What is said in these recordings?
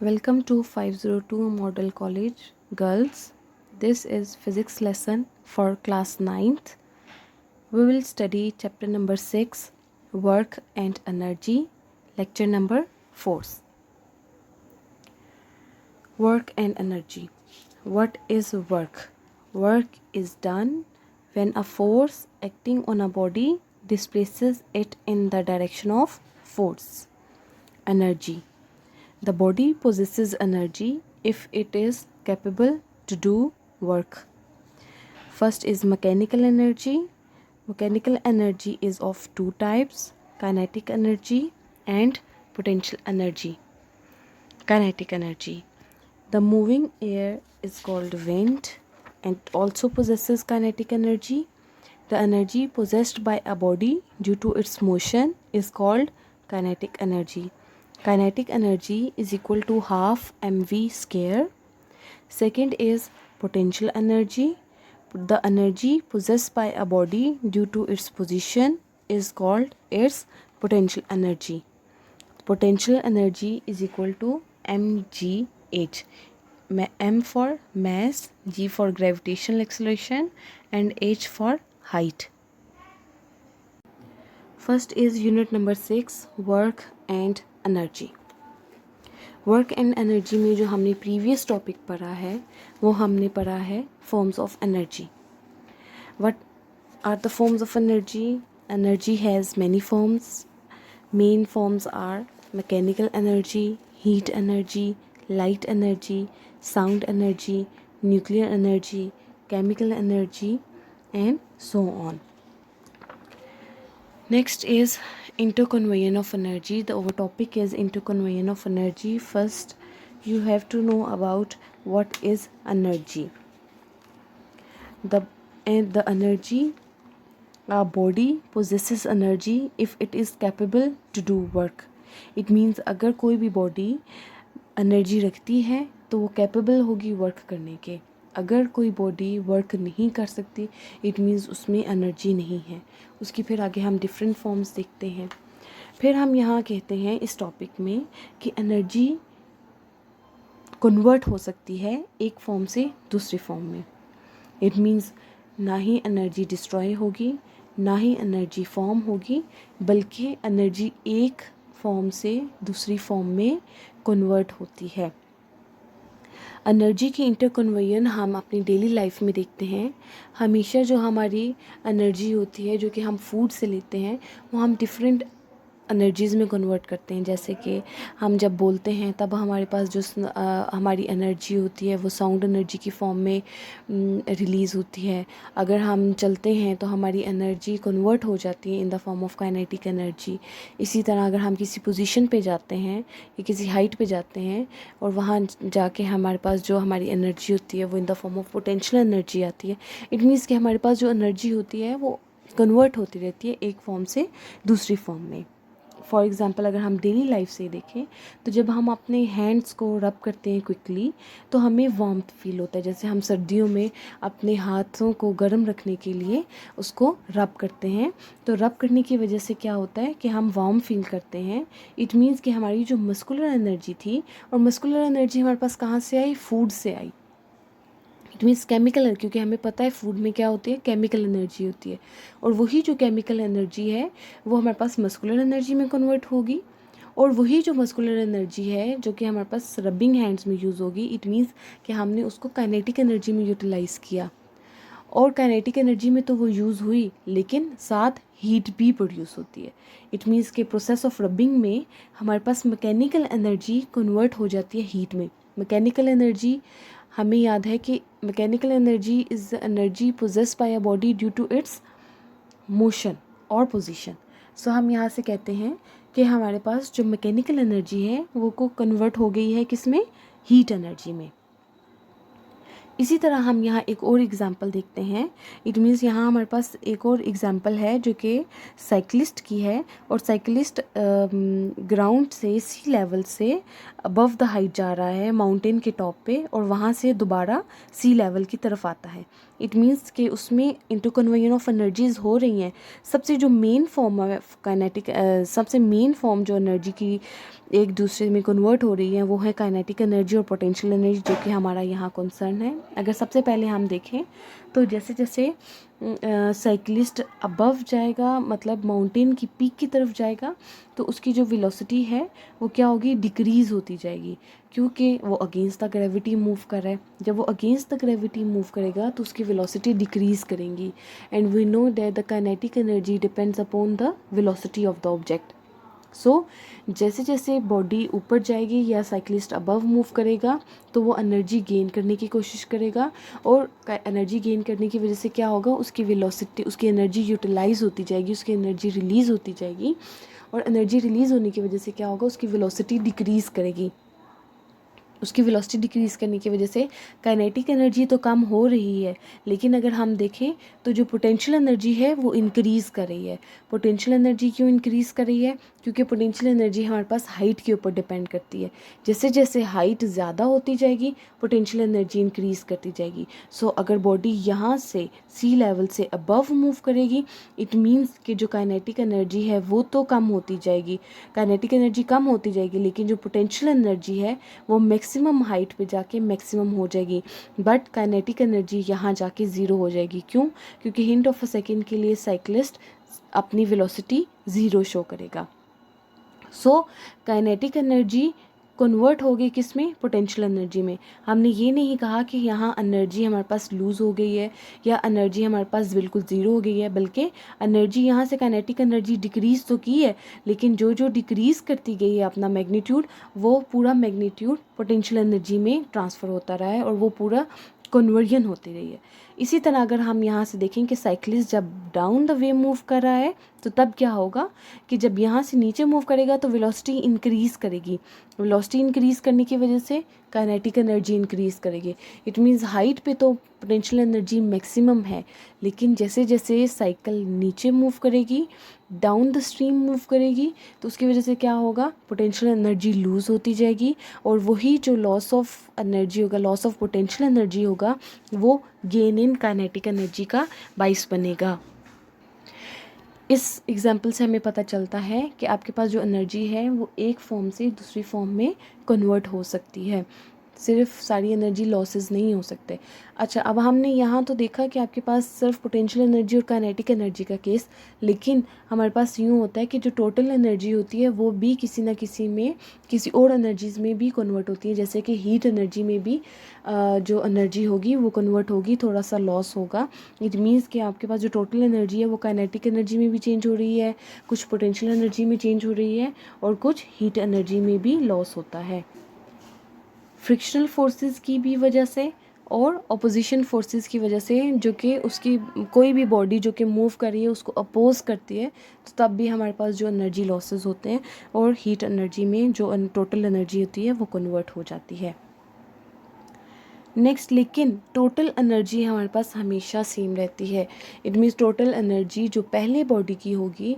Welcome to 502 Model College Girls. This is physics lesson for class ninth. We will study chapter number 6, Work and Energy, lecture number 4. Work and energy. What is work? Work is done when a force acting on a body displaces it in the direction of force. Energy. The body possesses energy if it is capable to do work. First is mechanical energy. Mechanical energy is of two types: kinetic energy and potential energy. Kinetic energy. The moving air is called wind and also possesses kinetic energy. The energy possessed by a body due to its motion is called kinetic energy. Kinetic energy is equal to half mv square. Second is potential energy. The energy possessed by a body due to its position is called its potential energy. Potential energy is equal to mgh. M for mass, g for gravitational acceleration, and h for height. First is unit number 6, work and energy. Work and energy में जो हमने previous topic पढ़ा है वो हमने पढ़ा है forms of energy. What are the forms of energy? Energy has many forms. Main forms are mechanical energy, heat energy, light energy, sound energy, nuclear energy, chemical energy, and so on. Next is interconversion of energy. The over topic is interconversion of energy. First, you have to know about what is energy. The energy, our body possesses energy if it is capable to do work. It means अगर कोई भी body energy रखती है तो वो capable होगी work करने के. अगर कोई बॉडी वर्क नहीं कर सकती इट मीन्स उसमें एनर्जी नहीं है. उसकी फिर आगे हम डिफरेंट फॉर्म्स देखते हैं. फिर हम यहाँ कहते हैं इस टॉपिक में कि एनर्जी कन्वर्ट हो सकती है एक फॉर्म से दूसरी फॉर्म में. इट मीन्स ना ही एनर्जी डिस्ट्रॉय होगी ना ही एनर्जी फॉर्म होगी, बल्कि एनर्जी एक फॉर्म से दूसरी फॉर्म में कन्वर्ट होती है. एनर्जी की इंटरकन्वर्जन हम अपनी डेली लाइफ में देखते हैं. हमेशा जो हमारी एनर्जी होती है जो कि हम फूड से लेते हैं वो हम डिफरेंट एनर्जीज़ में कन्वर्ट करते हैं. जैसे कि हम जब बोलते हैं तब हमारे पास जो हमारी एनर्जी होती है वो साउंड एनर्जी की फॉर्म में रिलीज़ होती है. अगर हम चलते हैं तो हमारी एनर्जी कन्वर्ट हो जाती है इन the form of kinetic energy. इसी तरह अगर हम किसी पोजीशन पे जाते हैं या किसी हाइट पे जाते हैं और वहाँ जाके हमारे पास जो हमारी एनर्जी होती है वो इन the form of potential energy आती है. इट मीन्स कि हमारे पास जो एनर्जी होती है वो कन्वर्ट होती रहती है एक फॉर्म से दूसरी फॉर्म में. फॉर एग्ज़ाम्पल अगर हम डेली लाइफ से देखें तो जब हम अपने हैंड्स को रब करते हैं क्विकली तो हमें वार्मथ फील होता है. जैसे हम सर्दियों में अपने हाथों को गर्म रखने के लिए उसको रब करते हैं तो रब करने की वजह से क्या होता है कि हम वार्म फील करते हैं. इट मीन्स कि हमारी जो मस्कुलर एनर्जी थी, और मस्कुलर एनर्जी हमारे पास कहाँ से आई? फूड से आई. इट मीन्स केमिकल, क्योंकि हमें पता है फूड में क्या होती है, केमिकल एनर्जी होती है. और वही जो केमिकल एनर्जी है वो हमारे पास मस्कुलर एनर्जी में कन्वर्ट होगी. और वही जो मस्कुलर एनर्जी है जो कि हमारे पास रबिंग हैंड्स में यूज़ होगी. इट मीन्स कि हमने उसको काइनेटिक एनर्जी में यूटिलाइज़ किया. और काइनेटिक एनर्जी में तो वो यूज़ हुई लेकिन साथ हीट भी प्रोड्यूस होती है. इट मीन्स के प्रोसेस ऑफ रबिंग में हमारे पास मैकेनिकल एनर्जी कन्वर्ट हो जाती है हीट में. मैकेनिकल एनर्जी हमें याद है कि mechanical energy is the energy possessed by a body due to its motion और पोजीशन. सो हम यहाँ से कहते हैं कि हमारे पास जो मैकेनिकल एनर्जी है वो को कन्वर्ट हो गई है किस में? हीट एनर्जी में. इसी तरह हम यहाँ एक और एग्ज़ाम्पल देखते हैं. इट मीन्स यहाँ हमारे पास एक और एग्ज़ाम्पल है जो कि साइकिलिस्ट की है. और साइकिलिस्ट ग्राउंड से सी लेवल से अबव द हाइट जा रहा है माउंटेन के टॉप पे और वहाँ से दोबारा सी लेवल की तरफ आता है. इट मीन्स कि उसमें इंटरकन्वर्जन ऑफ एनर्जीज़ हो रही हैं. सबसे जो मेन फॉर्म है काइनेटिक, सबसे मेन फॉर्म जो एनर्जी की एक दूसरे में कन्वर्ट हो रही है, वो है काइनेटिक एनर्जी और पोटेंशियल एनर्जी, जो कि हमारा यहाँ कंसर्न है। अगर सबसे पहले हम देखें तो जैसे जैसे साइकिलिस्ट अबव जाएगा, मतलब माउंटेन की पीक की तरफ जाएगा, तो उसकी जो वेलोसिटी है वो क्या होगी, डिक्रीज़ होती जाएगी, क्योंकि वो अगेंस्ट द ग्रेविटी मूव कर रहा है। जब वो अगेंस्ट द ग्रेविटी मूव करेगा तो उसकी वेलोसिटी डिक्रीज़ करेंगी। And we know that the kinetic energy depends upon the velocity of the object. So जैसे जैसे बॉडी ऊपर जाएगी या साइकिलिस्ट अबव मूव करेगा तो वो एनर्जी गेन करने की कोशिश करेगा, और एनर्जी गेन करने की वजह से क्या होगा, उसकी वेलोसिटी, उसकी एनर्जी यूटिलाइज होती जाएगी, उसकी एनर्जी रिलीज़ होती जाएगी, और एनर्जी रिलीज़ होने की वजह से क्या होगा, उसकी वेलोसिटी डिक्रीज़ करेगी। उसकी वेलोसिटी डिक्रीज़ करने की वजह से काइनेटिक एनर्जी तो कम हो रही है, लेकिन अगर हम देखें तो जो पोटेंशियल एनर्जी है वो इंक्रीज़ कर रही है। पोटेंशियल एनर्जी क्यों इंक्रीज़ कर रही है, क्योंकि पोटेंशियल एनर्जी हमारे पास हाइट के ऊपर डिपेंड करती है। जैसे जैसे हाइट ज़्यादा होती जाएगी पोटेंशियल एनर्जी इंक्रीज़ करती जाएगी। सो अगर बॉडी यहाँ से सी लेवल से अबव मूव करेगी, इट मीन्स कि जो काइनेटिक एनर्जी है वो तो कम होती जाएगी, काइनेटिक एनर्जी कम होती जाएगी, लेकिन जो पोटेंशियल एनर्जी है वो मैक्सिमम हाइट पे जाके मैक्सिमम हो जाएगी, बट काइनेटिक एनर्जी यहाँ जाके ज़ीरो हो जाएगी। क्यों, क्योंकि हिंट ऑफ अ सेकेंड के लिए साइक्लिस्ट अपनी वेलोसिटी ज़ीरो शो करेगा। सो काइनेटिक एनर्जी कन्वर्ट होगी किस में, पोटेंशियल एनर्जी में। हमने ये नहीं कहा कि यहाँ एनर्जी हमारे पास लूज़ हो गई है या एनर्जी हमारे पास बिल्कुल ज़ीरो हो गई है, बल्कि एनर्जी यहाँ से काइनेटिक एनर्जी डिक्रीज़ तो की है, लेकिन जो जो डिक्रीज़ करती गई है अपना मैग्नीट्यूड, वो पूरा मैग्नीट्यूड पोटेंशियल एनर्जी में ट्रांसफ़र होता रहा है और वो पूरा कन्वर्जन होती रही है। इसी तरह अगर हम यहाँ से देखें कि साइक्लिस्ट जब डाउन द वे मूव कर रहा है तो तब क्या होगा कि जब यहाँ से नीचे मूव करेगा तो वेलोसिटी इंक्रीज़ करेगी। वेलोसिटी इंक्रीज़ करने की वजह से काइनेटिक एनर्जी इंक्रीज़ करेगी। इट मीन्स हाइट पे तो पोटेंशियल एनर्जी मैक्सिमम है, लेकिन जैसे जैसे साइकिल नीचे मूव करेगी, डाउन द स्ट्रीम मूव करेगी, तो उसकी वजह से क्या होगा, पोटेंशियल एनर्जी लूज़ होती जाएगी, और वही जो लॉस ऑफ एनर्जी होगा, लॉस ऑफ पोटेंशियल एनर्जी होगा, वो गेन इन काइनेटिक एनर्जी का बाइस बनेगा। इस एग्जाम्पल से हमें पता चलता है कि आपके पास जो एनर्जी है वो एक फॉर्म से दूसरी फॉर्म में कन्वर्ट हो सकती है, सिर्फ सारी एनर्जी लॉसेस नहीं हो सकते। अच्छा, अब हमने यहाँ तो देखा कि आपके पास सिर्फ पोटेंशियल एनर्जी और काइनेटिक एनर्जी का केस, लेकिन हमारे पास यूँ होता है कि जो टोटल एनर्जी होती है वो भी किसी ना किसी में, किसी और एनर्जीज़ में भी कन्वर्ट होती है। जैसे कि हीट एनर्जी में भी जो एनर्जी होगी वो कन्वर्ट होगी, थोड़ा सा लॉस होगा। इट मीन्स कि आपके पास जो टोटल एनर्जी है वो काइनेटिक एनर्जी में भी चेंज हो रही है, कुछ पोटेंशियल एनर्जी में चेंज हो रही है, और कुछ हीट एनर्जी में भी लॉस होता है। फ्रिक्शनल फोर्सेस की भी वजह से और अपोजिशन फोर्सेस की वजह से, जो कि उसकी कोई भी बॉडी जो कि मूव कर रही है उसको अपोज करती है, तो तब भी हमारे पास जो एनर्जी लॉसेस होते हैं और हीट एनर्जी में जो टोटल एनर्जी होती है वो कन्वर्ट हो जाती है। नेक्स्ट, लेकिन टोटल एनर्जी हमारे पास हमेशा सेम रहती है। इट मीन्स टोटल एनर्जी जो पहले बॉडी की होगी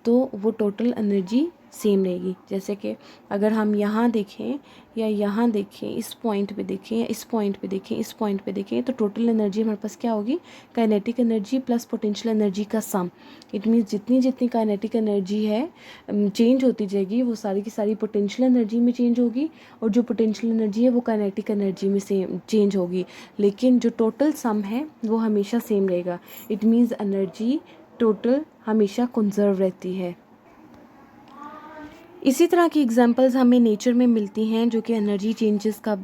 तो वो टोटल एनर्जी सेम रहेगी। जैसे कि अगर हम यहाँ देखें या यहाँ देखें, इस पॉइंट पे देखें या इस पॉइंट पे देखें, इस पॉइंट पे देखें, तो टोटल एनर्जी हमारे पास क्या होगी, kinetic energy plus potential energy का सम। इट मीन्स जितनी जितनी काइनेटिक एनर्जी है चेंज होती जाएगी, वो सारी की सारी पोटेंशियल एनर्जी में चेंज होगी, और जो पोटेंशियल एनर्जी है वो काइनेटिक एनर्जी में सेम चेंज होगी, लेकिन जो टोटल सम है वो हमेशा सेम रहेगा। इट मीन्स एनर्जी टोटल हमेशा कंजर्व रहती है। इसी तरह की एग्जांपल्स हमें नेचर में मिलती हैं जो कि एनर्जी चेंजेस का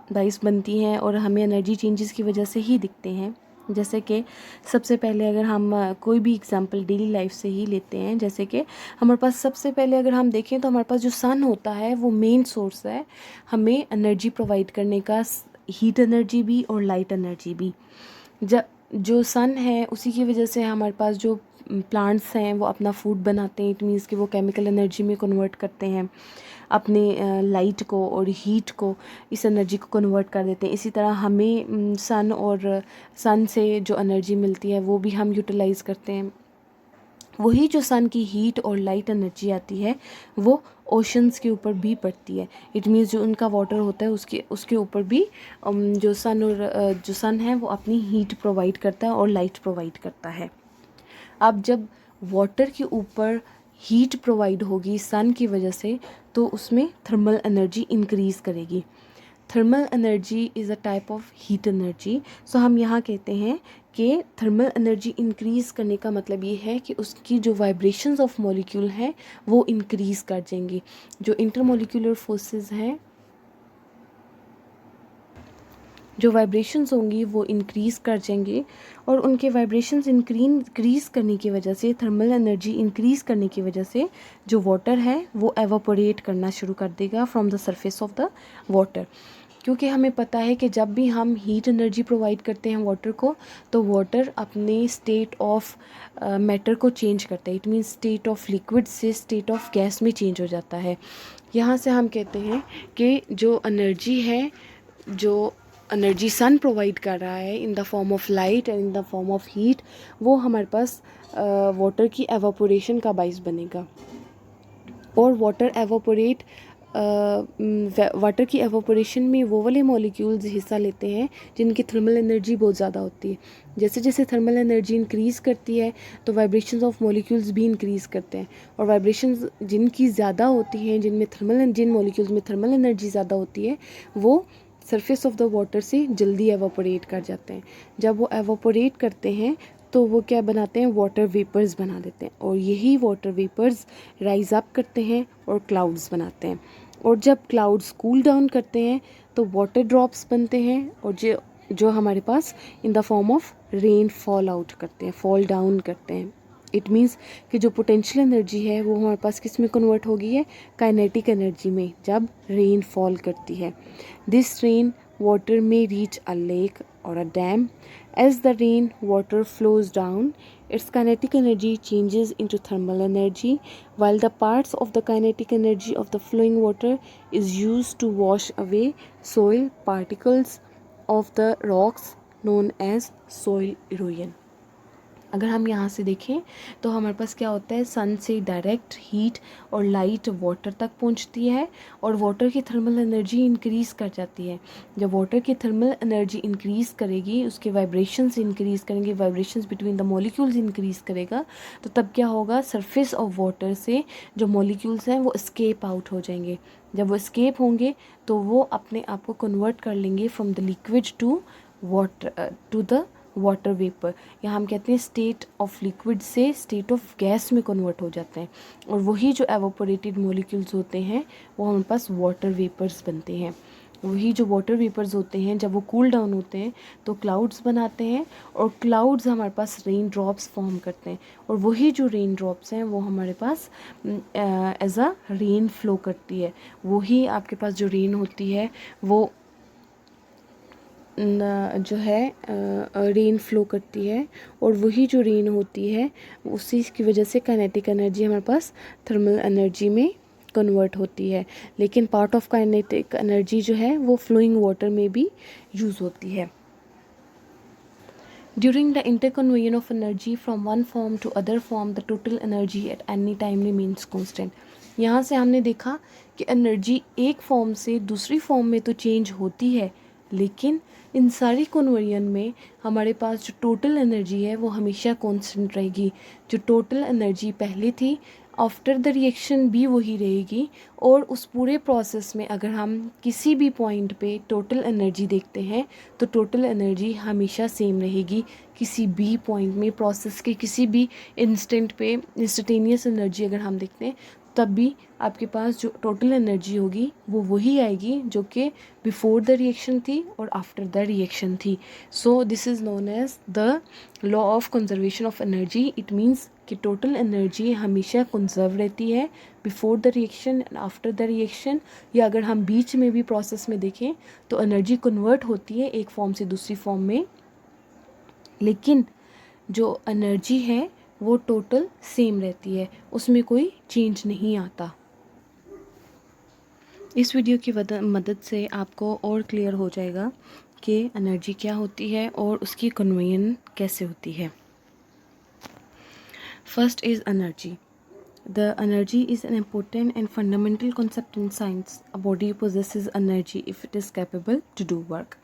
बाइस बनती हैं और हमें एनर्जी चेंजेस की वजह से ही दिखते हैं। जैसे कि सबसे पहले अगर हम कोई भी एग्जांपल डेली लाइफ से ही लेते हैं, जैसे कि हमारे पास सबसे पहले अगर हम देखें तो हमारे पास जो सन होता है वो मेन सोर्स है हमें एनर्जी प्रोवाइड करने का, हीट एनर्जी भी और लाइट एनर्जी भी। जो सन है उसी की वजह से हमारे पास जो प्लांट्स हैं वो अपना फूड बनाते हैं। इट मीन्स कि वो केमिकल एनर्जी में कन्वर्ट करते हैं अपने लाइट को, और हीट को, इस एनर्जी को कन्वर्ट कर देते हैं। इसी तरह हमें सन और सन से जो एनर्जी मिलती है वो भी हम यूटिलाइज़ करते हैं। वही जो सन की हीट और लाइट एनर्जी आती है वो ओशंस के ऊपर भी पड़ती है। इट मीन्स जो उनका वाटर होता है उसके ऊपर भी जो सन है वो अपनी हीट प्रोवाइड करता है और लाइट प्रोवाइड करता है। अब जब वाटर के ऊपर हीट प्रोवाइड होगी सन की वजह से, तो उसमें थर्मल एनर्जी इंक्रीज़ करेगी। Thermal energy is a type of heat energy. So हम यहाँ कहते हैं कि थर्मल एनर्जी इंक्रीज़ करने का मतलब ये है कि उसकी जो वाइब्रेशंस ऑफ मॉलिक्यूल हैं वो इंक्रीज़ कर जाएंगी। जो इंटरमॉलिक्यूलर फोर्सेस हैं, जो वाइब्रेशंस होंगी वो इंक्रीज़ कर जाएंगे, और उनके वाइब्रेशंस इंक्रीज़ करने की वजह से, थर्मल एनर्जी इंक्रीज़ करने की वजह से जो वाटर है वो एवापोरेट करना शुरू कर देगा from the surface of the water. क्योंकि हमें पता है कि जब भी हम हीट एनर्जी प्रोवाइड करते हैं वाटर को, तो वाटर अपने स्टेट ऑफ मैटर को चेंज करता है। It means state of liquid से स्टेट ऑफ गैस में चेंज हो जाता है। यहाँ से हम कहते हैं कि जो एनर्जी है, जो एनर्जी सन प्रोवाइड कर रहा है इन the form of light and in the form of heat, वो हमारे पास वाटर की एवापोरेशन का बाइस बनेगा। और वाटर की एवापोरेशन में वो वाले मॉलिक्यूल्स हिस्सा लेते हैं जिनकी थर्मल एनर्जी बहुत ज़्यादा होती है। जैसे जैसे थर्मल एनर्जी इंक्रीज़ करती है तो वाइब्रेशंस ऑफ मॉलिक्यूल्स भी इंक्रीज़ करते हैं, और वाइब्रेशंस जिनकी ज़्यादा होती हैं, जिन मॉलिक्यूल्स में थर्मल एनर्जी ज़्यादा होती है, वो सरफेस ऑफ द वाटर से जल्दी एवापोरेट कर जाते हैं। जब वो एवापोरेट करते हैं तो वो क्या बनाते हैं, वाटर वेपर्स बना देते हैं, और यही वाटर वेपर्स राइज अप करते हैं और क्लाउड्स बनाते हैं। और जब क्लाउड्स कूल डाउन करते हैं तो वाटर ड्रॉप्स बनते हैं, और जो हमारे पास in the form of rain fall out करते हैं, फॉल डाउन करते हैं। इट मीन्स कि जो पोटेंशियल एनर्जी है वो हमारे पास किस में कन्वर्ट हो गई है, काइनेटिक एनर्जी में, जब रेन फॉल करती है। This rain water may reach a lake or a dam. As the rain water flows down, its kinetic energy changes into thermal energy, while the parts of the kinetic energy of the flowing water is used to wash away soil particles of the rocks, known as soil erosion. अगर हम यहाँ से देखें तो हमारे पास क्या होता है, सन से डायरेक्ट हीट और लाइट वाटर तक पहुँचती है, और वाटर की थर्मल एनर्जी इंक्रीज़ कर जाती है। जब वाटर की थर्मल एनर्जी इंक्रीज़ करेगी, उसके वाइब्रेशंस इंक्रीज़ करेंगे, vibrations between the molecules increase करेगा, तो तब क्या होगा, सरफेस ऑफ वाटर से जो मॉलिक्यूल्स हैं वो एस्केप आउट हो जाएंगे। जब वो एस्केप होंगे तो वो अपने आप को कन्वर्ट कर लेंगे from the liquid to water, to the water vapour, या हम कहते हैं स्टेट ऑफ लिक्विड से स्टेट ऑफ गैस में कन्वर्ट हो जाते हैं। और वही जो एवापोरेटेड मॉलिक्यूल्स होते हैं वो हमारे पास वाटर वेपर्स बनते हैं। वही जो वाटर वेपर्स होते हैं जब वो कूल डाउन होते हैं तो क्लाउड्स बनाते हैं, और क्लाउड्स हमारे पास रेन ड्रॉप्स फॉर्म करते हैं, और वही जो रेन ड्रॉप्स हैं वो हमारे पास एज अ रेन फ्लो करती है। वही आपके पास जो रेन होती है वो जो है रेन फ्लो करती है, और वही जो रेन होती है उसी की वजह से काइनेटिक एनर्जी हमारे पास थर्मल एनर्जी में कन्वर्ट होती है। लेकिन पार्ट ऑफ काइनेटिक एनर्जी जो है वो फ्लोइंग वाटर में भी यूज़ होती है। During the interconversion of energy from one form to other form, the total energy at any time remains constant. यहाँ से हमने देखा कि एनर्जी एक फॉर्म से दूसरी फॉर्म में तो चेंज होती है, लेकिन इन सारी कन्वर्जन में हमारे पास जो टोटल एनर्जी है वो हमेशा कांस्टेंट रहेगी। जो टोटल एनर्जी पहले थी आफ्टर द रिएक्शन भी वही रहेगी, और उस पूरे प्रोसेस में अगर हम किसी भी पॉइंट पे टोटल एनर्जी देखते हैं तो टोटल एनर्जी हमेशा सेम रहेगी। किसी भी पॉइंट में प्रोसेस के किसी भी इंस्टेंट पे इंस्टेंटेनियस एनर्जी अगर हम देखते हैं तब भी आपके पास जो टोटल एनर्जी होगी वो वही आएगी जो कि बिफोर द रिएक्शन थी और आफ्टर द रिएक्शन थी। So this is known as the law of conservation of energy. It means कि टोटल एनर्जी हमेशा कंजर्व रहती है before the reaction and after the reaction, या अगर हम बीच में भी प्रोसेस में देखें तो एनर्जी कन्वर्ट होती है एक फॉर्म से दूसरी फॉर्म में, लेकिन जो एनर्जी है वो टोटल सेम रहती है, उसमें कोई चेंज नहीं आता। इस वीडियो की मदद से आपको और क्लियर हो जाएगा कि एनर्जी क्या होती है और उसकी कन्वर्जन कैसे होती है। First is energy. The energy is an important and fundamental concept in science. A body possesses energy if it is capable to do work.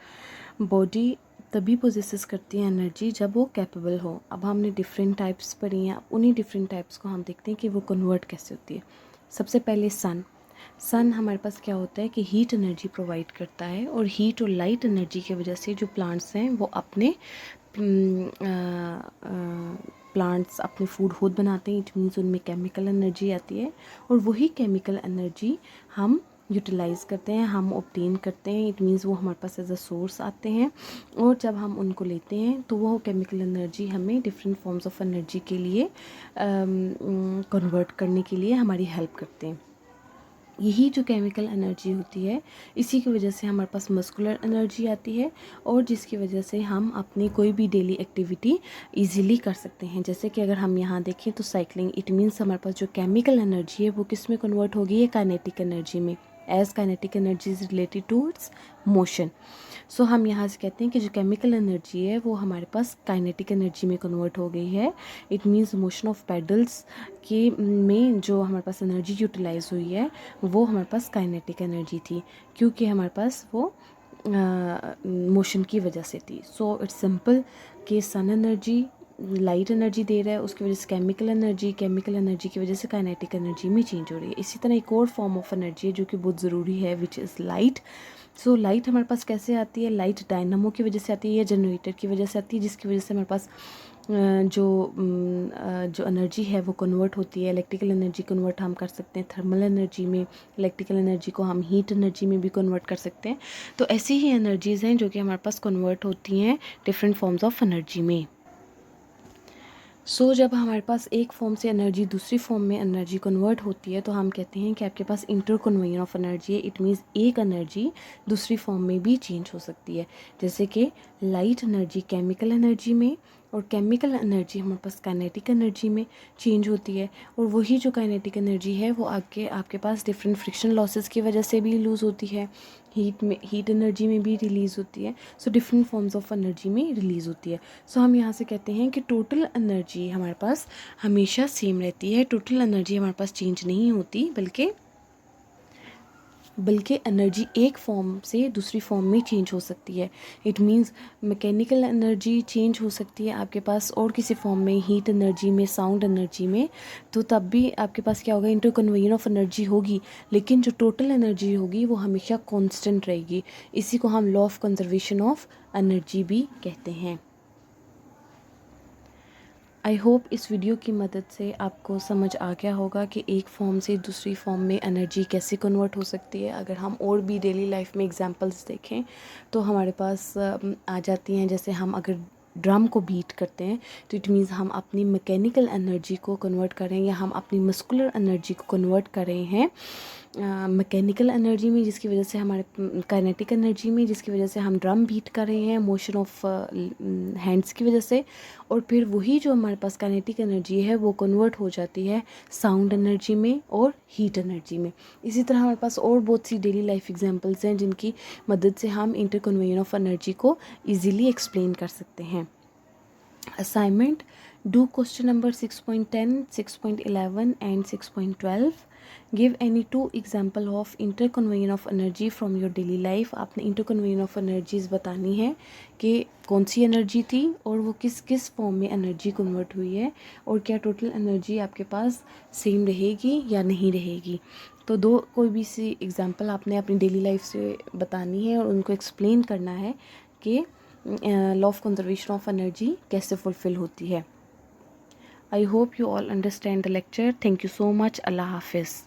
Body तभी पोजेसेस करती है एनर्जी जब वो कैपेबल हो। अब हमने डिफरेंट टाइप्स पढ़ी हैं, उन्हीं डिफरेंट टाइप्स को हम देखते हैं कि वो कन्वर्ट कैसे होती है। सबसे पहले सन। सन हमारे पास क्या होता है कि हीट एनर्जी प्रोवाइड करता है, और हीट और लाइट एनर्जी की वजह से जो प्लांट्स हैं वो अपने प्लांट्स अपने फूड खुद बनाते हैं। इट मीन्स उनमें केमिकल एनर्जी आती है, और वही केमिकल एनर्जी हम यूटिलाइज़ करते हैं, हम ऑब्टेन करते हैं। इट मीन्स वो हमारे पास एज अ सोर्स आते हैं, और जब हम उनको लेते हैं तो वो केमिकल एनर्जी हमें डिफरेंट फॉर्म्स ऑफ एनर्जी के लिए कन्वर्ट करने के लिए हमारी हेल्प करते हैं। यही जो केमिकल एनर्जी होती है, इसी की वजह से हमारे पास मस्कुलर एनर्जी आती है, और जिसकी वजह से हम अपनी कोई भी डेली एक्टिविटी इजीली कर सकते हैं। जैसे कि अगर हम यहाँ देखें तो साइकिलिंग, इट मीन्स हमारे पास जो केमिकल एनर्जी है वो किस में कन्वर्ट होगी है, काइनेटिक एनर्जी में, as kinetic energy is related to its motion. So हम यहाँ से कहते हैं कि जो केमिकल एनर्जी है वो हमारे पास काइनेटिक एनर्जी में कन्वर्ट हो गई है। It means motion of pedals के में जो हमारे पास एनर्जी यूटिलाइज हुई है वो हमारे पास काइनेटिक एनर्जी थी, क्योंकि हमारे पास वो मोशन की वजह से थी। सो इट्स सिंपल कि सन एनर्जी लाइट एनर्जी दे रहा है, उसकी वजह से केमिकल एनर्जी की वजह से काइनेटिक एनर्जी में चेंज हो रही है। इसी तरह एक और फॉर्म ऑफ एनर्जी है जो कि बहुत ज़रूरी है, which is light. So light हमारे पास कैसे आती है, लाइट डायनामो की वजह से आती है या जनरेटर की वजह से आती है, जिसकी वजह से हमारे पास जो एनर्जी है वो कन्वर्ट होती है। इलेक्ट्रिकल एनर्जी कन्वर्ट हम कर सकते हैं थर्मल एनर्जी में, इलेक्ट्रिकल एनर्जी को हम हीट एनर्जी में भी कन्वर्ट कर सकते हैं। तो ऐसी ही एनर्जीज़ हैं जो कि हमारे पास कन्वर्ट होती हैं डिफरेंट फॉर्म्स ऑफ एनर्जी में। जब हमारे पास एक फॉर्म से एनर्जी दूसरी फॉर्म में एनर्जी कन्वर्ट होती है तो हम कहते हैं कि आपके पास इंटर कन्वर्जन ऑफ एनर्जी है। इट मीन्स एक एनर्जी दूसरी फॉर्म में भी चेंज हो सकती है, जैसे कि लाइट एनर्जी केमिकल एनर्जी में, और केमिकल एनर्जी हमारे पास काइनेटिक एनर्जी में चेंज होती है। और वही जो काइनेटिक एनर्जी है वो आगे आपके पास डिफरेंट फ्रिक्शन लॉसेस की वजह से भी लूज़ होती है, हीट एनर्जी में भी रिलीज़ होती है। So different forms of energy में रिलीज़ होती है। सो हम यहाँ से कहते हैं कि टोटल एनर्जी हमारे पास हमेशा सेम रहती है, टोटल एनर्जी हमारे पास चेंज नहीं होती, बल्कि एनर्जी एक फॉर्म से दूसरी फॉर्म में चेंज हो सकती है। It means mechanical energy change हो सकती है आपके पास और किसी फॉर्म में, हीट एनर्जी में, साउंड एनर्जी में, तो तब भी आपके पास क्या होगा, इंटर कन्वर्जन ऑफ एनर्जी होगी, लेकिन जो टोटल एनर्जी होगी वो हमेशा कांस्टेंट रहेगी। इसी को हम law of conservation of energy भी कहते हैं। आई होप इस वीडियो की मदद से आपको समझ आ गया होगा कि एक फॉर्म से दूसरी फॉर्म में एनर्जी कैसे कन्वर्ट हो सकती है। अगर हम और भी डेली लाइफ में एग्जांपल्स देखें तो हमारे पास आ जाती हैं। जैसे हम अगर ड्रम को बीट करते हैं तो इट मीन्स हम अपनी मैकेनिकल एनर्जी को कन्वर्ट कर रहे हैं, या हम अपनी मस्कुलर एनर्जी को कन्वर्ट कर रहे हैं मैकेनिकल एनर्जी में, जिसकी वजह से हमारे काइनेटिक एनर्जी में, जिसकी वजह से हम ड्रम बीट कर रहे हैं मोशन ऑफ हैंड्स की वजह से। और फिर वही जो हमारे पास काइनेटिक एनर्जी है वो कन्वर्ट हो जाती है साउंड एनर्जी में और हीट एनर्जी में। इसी तरह हमारे पास और बहुत सी डेली लाइफ एग्जांपल्स हैं जिनकी मदद से हम इंटर कन्वर्जन ऑफ एनर्जी को ईजिली एक्सप्लेन कर सकते हैं। Assignment: do question number 6.10, 6.11 and 6.12। Give any two example of inter conversion of energy from your daily life. आपने इंटर कन्वर्जन ऑफ एनर्जीज बतानी है कि कौन सी एनर्जी थी और वो किस किस फॉर्म में एनर्जी कन्वर्ट हुई है, और क्या टोटल एनर्जी आपके पास सेम रहेगी या नहीं रहेगी। तो कोई भी सी एग्जाम्पल आपने अपनी डेली लाइफ से बतानी है और उनको एक्सप्लेन करना है कि law of conservation of energy कैसे फुलफिल होती है। I hope you all understand the lecture. Thank you so much. अल्लाह हाफिज़।